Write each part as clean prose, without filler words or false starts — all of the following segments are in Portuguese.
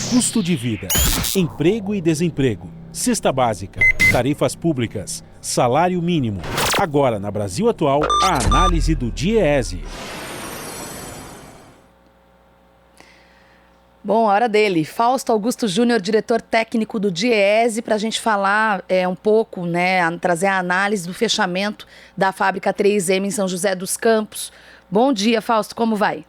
Custo de vida, emprego e desemprego, cesta básica, tarifas públicas, salário mínimo. Agora, na Brasil Atual, a análise do DIEESE. Bom, a hora dele. Fausto Augusto Júnior, diretor técnico do DIEESE, para a gente falar um pouco, trazer a análise do fechamento da fábrica 3M em São José dos Campos. Bom dia, Fausto, como vai?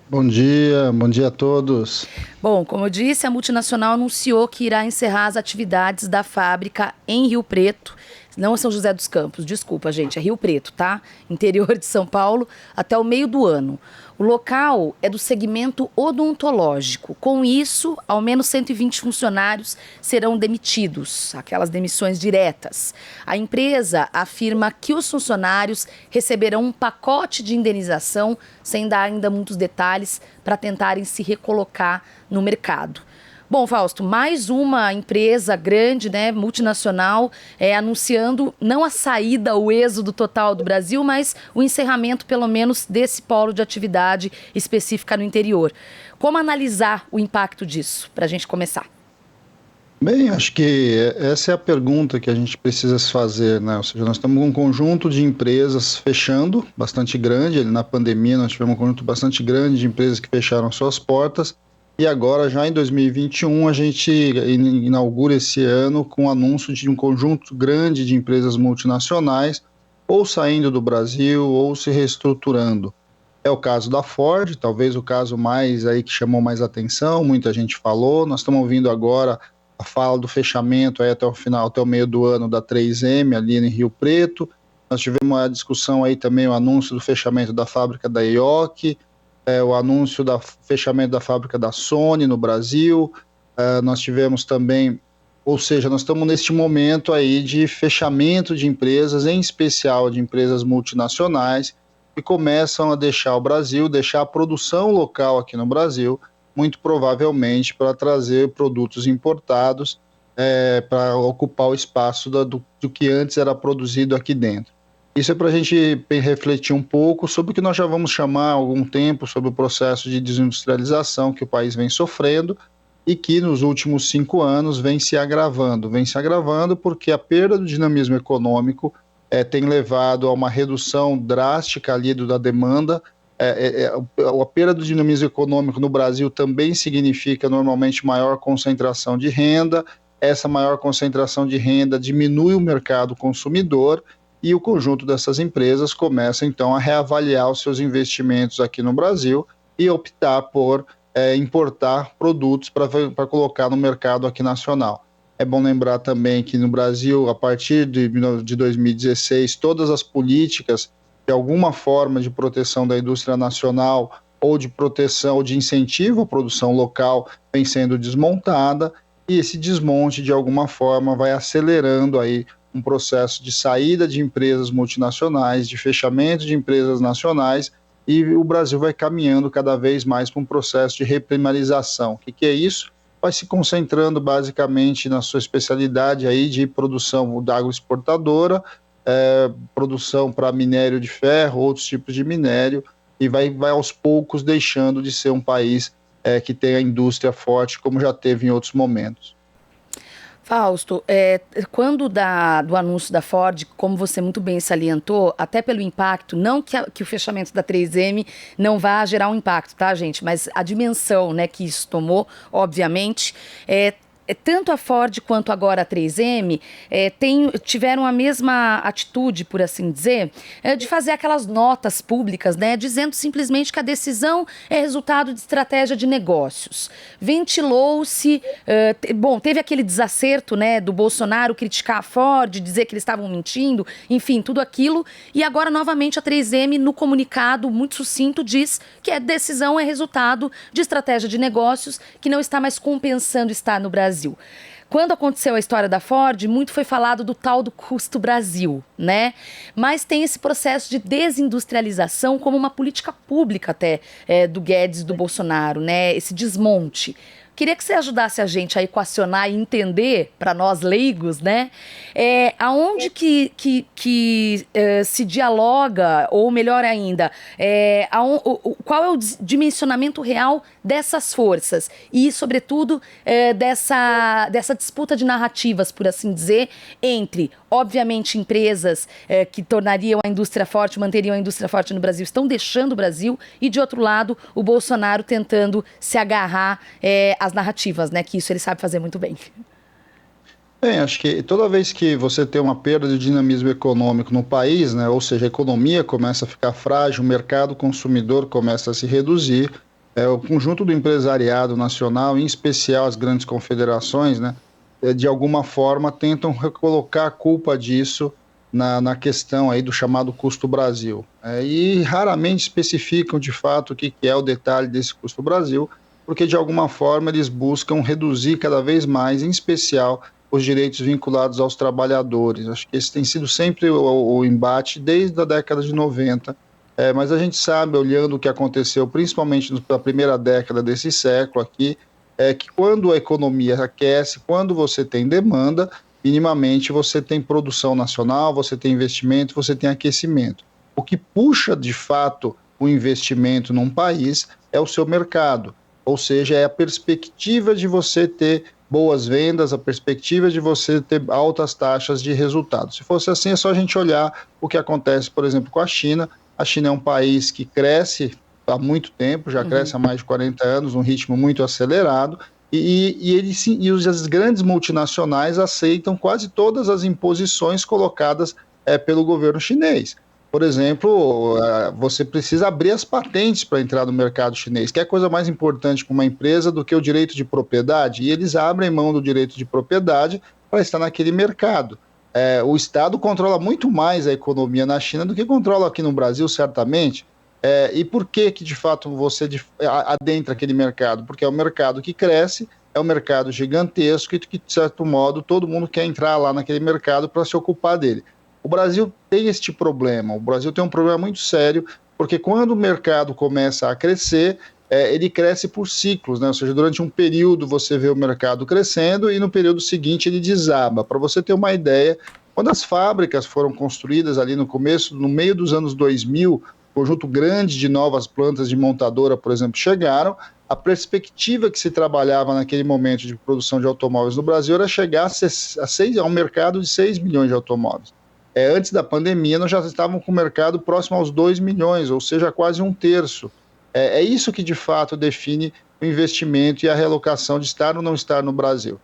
Bom dia a todos. Bom, como eu disse, a multinacional anunciou que irá encerrar as atividades da fábrica em Rio Preto, não São José dos Campos, desculpa, gente, é Rio Preto, tá? Interior de São Paulo, até o meio do ano. O local é do segmento odontológico. Com isso, ao menos 120 funcionários serão demitidos, aquelas demissões diretas. A empresa afirma que os funcionários receberão um pacote de indenização, sem dar ainda muitos detalhes, para tentarem se recolocar no mercado. Bom, Fausto, mais uma empresa grande, multinacional, anunciando não a saída, o êxodo total do Brasil, mas o encerramento, pelo menos, desse polo de atividade específica no interior. Como analisar o impacto disso, para a gente começar? Bem, acho que essa é a pergunta que a gente precisa se fazer, né? Ou seja, nós estamos com um conjunto de empresas fechando, bastante grande. Na pandemia, nós tivemos um conjunto bastante grande de empresas que fecharam suas portas. E agora, já em 2021, a gente inaugura esse ano com o anúncio de um conjunto grande de empresas multinacionais ou saindo do Brasil ou se reestruturando. É o caso da Ford, talvez o caso mais aí que chamou mais atenção, muita gente falou. Nós estamos ouvindo agora a fala do fechamento aí até o final, até o meio do ano da 3M ali em Rio Preto. Nós tivemos a discussão aí também, o anúncio do fechamento da fábrica da IOC, o anúncio do fechamento da fábrica da Sony no Brasil. Nós tivemos também, ou seja, nós estamos neste momento aí de fechamento de empresas, em especial de empresas multinacionais, que começam a deixar o Brasil, deixar a produção local aqui no Brasil, muito provavelmente para trazer produtos importados para ocupar o espaço do que antes era produzido aqui dentro. Isso é para a gente refletir um pouco sobre o que nós já vamos chamar há algum tempo sobre o processo de desindustrialização que o país vem sofrendo e que nos últimos 5 anos vem se agravando porque a perda do dinamismo econômico tem levado a uma redução drástica ali da demanda. A perda do dinamismo econômico no Brasil também significa normalmente maior concentração de renda. Essa maior concentração de renda diminui o mercado consumidor e o conjunto dessas empresas começa então a reavaliar os seus investimentos aqui no Brasil e optar por importar produtos para colocar no mercado aqui nacional. É bom lembrar também que no Brasil, a partir de 2016, todas as políticas de alguma forma de proteção da indústria nacional ou de proteção ou de incentivo à produção local vem sendo desmontada, e esse desmonte de alguma forma vai acelerando aí um processo de saída de empresas multinacionais, de fechamento de empresas nacionais, e o Brasil vai caminhando cada vez mais para um processo de reprimarização. O que é isso? Vai se concentrando basicamente na sua especialidade aí de produção da agroexportadora, produção para minério de ferro, outros tipos de minério, e vai aos poucos deixando de ser um país que tem a indústria forte, como já teve em outros momentos. Fausto, quando do anúncio da Ford, como você muito bem salientou, até pelo impacto, não que o fechamento da 3M não vá gerar um impacto, tá, gente? Mas a dimensão, que isso tomou, obviamente, tanto a Ford quanto agora a 3M tiveram a mesma atitude, por assim dizer, de fazer aquelas notas públicas, dizendo simplesmente que a decisão é resultado de estratégia de negócios. Ventilou-se, teve aquele desacerto, do Bolsonaro criticar a Ford, dizer que eles estavam mentindo, enfim, tudo aquilo, e agora novamente a 3M no comunicado muito sucinto diz que a decisão é resultado de estratégia de negócios que não está mais compensando estar no Brasil. Quando aconteceu a história da Ford, muito foi falado do tal do custo Brasil, Mas tem esse processo de desindustrialização como uma política pública até do Guedes e do Bolsonaro, Esse desmonte. Queria que você ajudasse a gente a equacionar e entender, para nós leigos, né, aonde que se dialoga, ou melhor ainda, qual é o dimensionamento real dessas forças e, sobretudo, dessa disputa de narrativas, por assim dizer, entre, obviamente, empresas que tornariam a indústria forte, manteriam a indústria forte no Brasil, estão deixando o Brasil, e, de outro lado, o Bolsonaro tentando se agarrar às narrativas, né? Que isso ele sabe fazer muito bem. Bem, acho que toda vez que você tem uma perda de dinamismo econômico no país, né, ou seja, a economia começa a ficar frágil, o mercado consumidor começa a se reduzir, o conjunto do empresariado nacional, em especial as grandes confederações, né, de alguma forma tentam recolocar a culpa disso na questão aí do chamado custo Brasil. E raramente especificam de fato o que é o detalhe desse custo Brasil, porque de alguma forma eles buscam reduzir cada vez mais, em especial, os direitos vinculados aos trabalhadores. Acho que esse tem sido sempre o embate desde a década de 90, mas a gente sabe, olhando o que aconteceu, principalmente na primeira década desse século aqui, que quando a economia aquece, quando você tem demanda, minimamente você tem produção nacional, você tem investimento, você tem aquecimento. O que puxa, de fato, o investimento num país é o seu mercado, ou seja, é a perspectiva de você ter boas vendas, a perspectiva de você ter altas taxas de resultado. Se fosse assim, é só a gente olhar o que acontece, por exemplo, com a China. A China é um país que cresce há muito tempo, já cresce há mais de 40 anos, num ritmo muito acelerado, e as grandes multinacionais aceitam quase todas as imposições colocadas pelo governo chinês. Por exemplo, você precisa abrir as patentes para entrar no mercado chinês, que é coisa mais importante para uma empresa do que o direito de propriedade, e eles abrem mão do direito de propriedade para estar naquele mercado. O Estado controla muito mais a economia na China do que controla aqui no Brasil, certamente. E por que de fato você adentra aquele mercado? Porque é um mercado que cresce, é um mercado gigantesco e que, de certo modo, todo mundo quer entrar lá naquele mercado para se ocupar dele. O Brasil tem este problema, o Brasil tem um problema muito sério, porque quando o mercado começa a crescer, ele cresce por ciclos, né? Ou seja, durante um período você vê o mercado crescendo e no período seguinte ele desaba. Para você ter uma ideia, quando as fábricas foram construídas ali no começo, no meio dos anos 2000, conjunto grande de novas plantas de montadora, por exemplo, chegaram, a perspectiva que se trabalhava naquele momento de produção de automóveis no Brasil era chegar a um mercado de 6 milhões de automóveis. Antes da pandemia, nós já estávamos com o mercado próximo aos 2 milhões, ou seja, quase um terço. É isso que, de fato, define o investimento e a realocação de estar ou não estar no Brasil.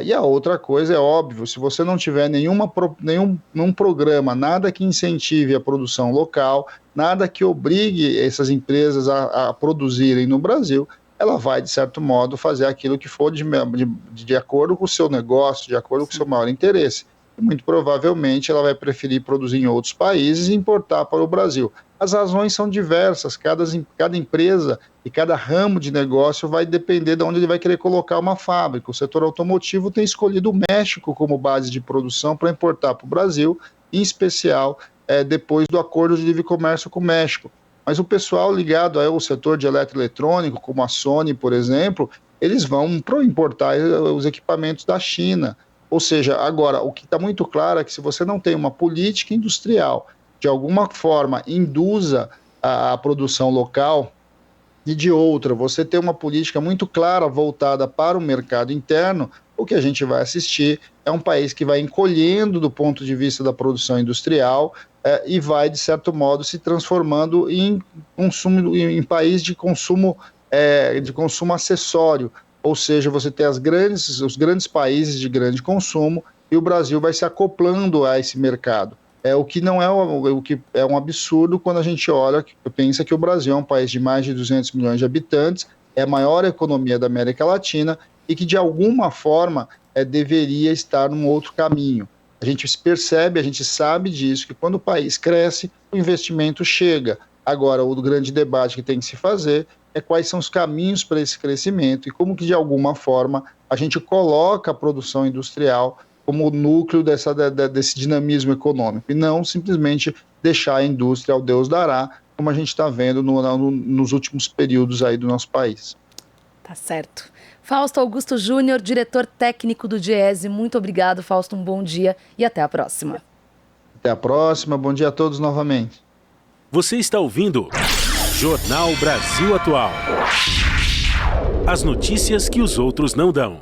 E a outra coisa é óbvio, se você não tiver nenhum programa, nada que incentive a produção local, nada que obrigue essas empresas a produzirem no Brasil, ela vai, de certo modo, fazer aquilo que for de acordo com o seu negócio, de acordo com o seu maior interesse. E muito provavelmente ela vai preferir produzir em outros países e importar para o Brasil. As razões são diversas, cada empresa e cada ramo de negócio vai depender de onde ele vai querer colocar uma fábrica. O setor automotivo tem escolhido o México como base de produção para importar para o Brasil, em especial depois do acordo de livre comércio com o México. Mas o pessoal ligado ao setor de eletroeletrônico, como a Sony, por exemplo, eles vão importar os equipamentos da China. Ou seja, agora, o que está muito claro é que se você não tem uma política industrial, de alguma forma induza a produção local, e de outra, você tem uma política muito clara voltada para o mercado interno, o que a gente vai assistir é um país que vai encolhendo do ponto de vista da produção industrial e vai, de certo modo, se transformando em país de consumo acessório. Ou seja, você tem os grandes países de grande consumo e o Brasil vai se acoplando a esse mercado. O que não o que é um absurdo quando a gente pensa que o Brasil é um país de mais de 200 milhões de habitantes, é a maior economia da América Latina e que de alguma forma deveria estar num outro caminho. A gente percebe, a gente sabe disso, que quando o país cresce, o investimento chega. Agora, o grande debate que tem que se fazer é quais são os caminhos para esse crescimento e como que, de alguma forma, a gente coloca a produção industrial como o núcleo desse dinamismo econômico, e não simplesmente deixar a indústria ao Deus dará, como a gente está vendo nos últimos períodos aí do nosso país. Tá certo. Fausto Augusto Júnior, diretor técnico do Diese. Muito obrigado, Fausto. Um bom dia e até a próxima. Até a próxima. Bom dia a todos novamente. Você está ouvindo Jornal Brasil Atual. As notícias que os outros não dão.